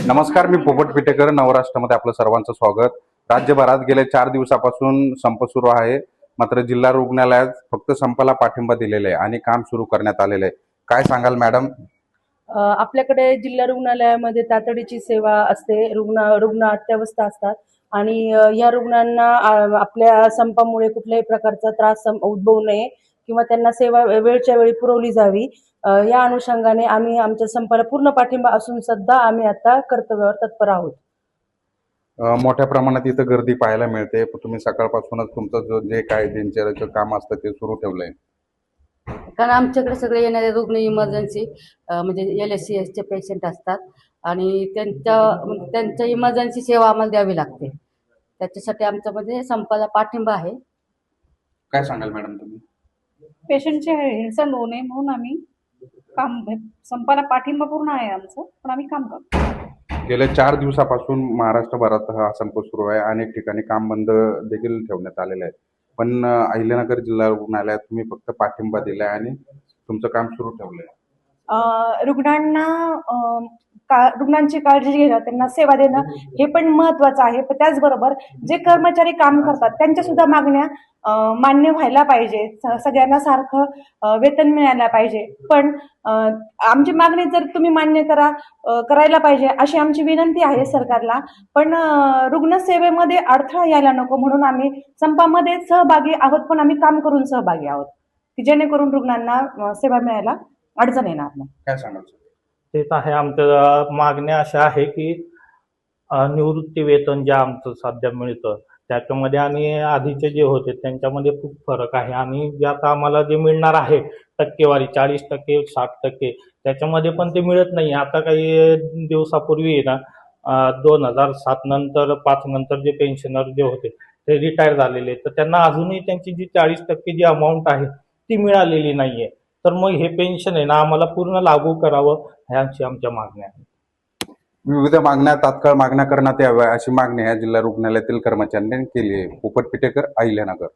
नमस्कार, मी पोपट पिटेकर. नवराष्ट्रामध्ये आपलं सर्वांचं स्वागत. राज्यभरात गेल्या 4 दिवसापासून संप सुरू आहे, मात्र जिल्हा रुग्णालयात फक्त संपाला पाठिंबा दिलेला आहे आणि काम सुरू करण्यात आलेलं आहे. काय सांगाल मॅडम? आपल्याकडे जिल्हा रुग्णालयामध्ये तातडीची सेवा असते. रुग्ण अत्यवस्था असतात आणि या रुग्णांना आपल्या संपामुळे कुठल्याही प्रकारचा त्रास उद्भवू नये किंवा त्यांना सेवा वेळच्या वेळी पुरवली जावी, या अनुषंगाने आम्ही आमच्या संपाला पूर्ण पाठिंबा असून सुद्धा आम्ही आता कर्तव्यावर तत्पर आहोत. मोठ्या प्रमाणात इथं गर्दी पाहायला मिळते, पण तुम्ही सकाळपासूनच तुमचं जे काय दिनचर्याचं काम असतं ते सुरू ठेवलंय. कारण आमच्याकडे सगळे येणारे रुग्ण इमर्जन्सी म्हणजे LSCSचे पेशंट असतात आणि त्यांच्या इमर्जन्सी सेवा आम्हाला द्यावी लागते. त्याच्यासाठी आमच्यामध्ये संपाला पाठिंबा आहे. काय सांगाल मॅडम तुम्ही? पेशंटची हेळसांड होऊ नये म्हणून आम्ही संपाला पाठिंबा पूर्ण आहे आमचं, पण आम्ही काम करतो. गेल्या 4 दिवसापासून महाराष्ट्रभरात हा संप सुरू आहे. अनेक ठिकाणी काम बंद देखील ठेवण्यात आलेलं आहे, पण अहिल्यानगर जिल्हा रुग्णालयात तुम्ही फक्त पाठिंबा दिलाय आणि तुमचं काम सुरू ठेवलंय. रुग्णांची काळजी घेणं, त्यांना सेवा देणं हे पण महत्त्वाचं आहे. पण त्याचबरोबर जे कर्मचारी काम करतात त्यांच्या सुद्धा मागण्या मान्य व्हायला पाहिजे. सगळ्यांना सारखं वेतन मिळायला पाहिजे. पण आमची मागणी जर तुम्ही मान्य करायला पाहिजे अशी आमची विनंती आहे सरकारला. पण रुग्णसेवेमध्ये अडथळा यायला नको म्हणून आम्ही संपामध्ये सहभागी आहोत, पण आम्ही काम करून सहभागी आहोत की जेणेकरून रुग्णांना सेवा मिळायला अडचण येणार नाही. काय सांगाल? तेच आहे. आमच्या मागण्या अशा आहे की निवृत्ती वेतन जे आमचं सध्या मिळतं त्याच्यामध्ये आणि आधीचे जे होते त्यांच्यामध्ये खूप फरक आहे. आणि जे आता आम्हाला जे मिळणार आहे टक्केवारी 40%, 60%, त्याच्यामध्ये पण ते मिळत नाही. आता काही दिवसापूर्वी ना 2007 नंतर 5 नंतर जे पेन्शनर जे होते ते रिटायर झालेले, तर त्यांना अजूनही त्यांची जी 40% जी अमाऊंट आहे ती मिळालेली नाही आहे. तर मग हे पेन्शन आहे ना आम्हाला पूर्ण लागू करावं ह्यांची आमच्या मागण्या आहेत. विविध मागण्या तात्काळ मागण्या करण्यात याव्या अशी मागणी या जिल्हा रुग्णालयातील कर्मचाऱ्यांनी केली आहे. पोपट पिटेकर, अहिल्यानगर.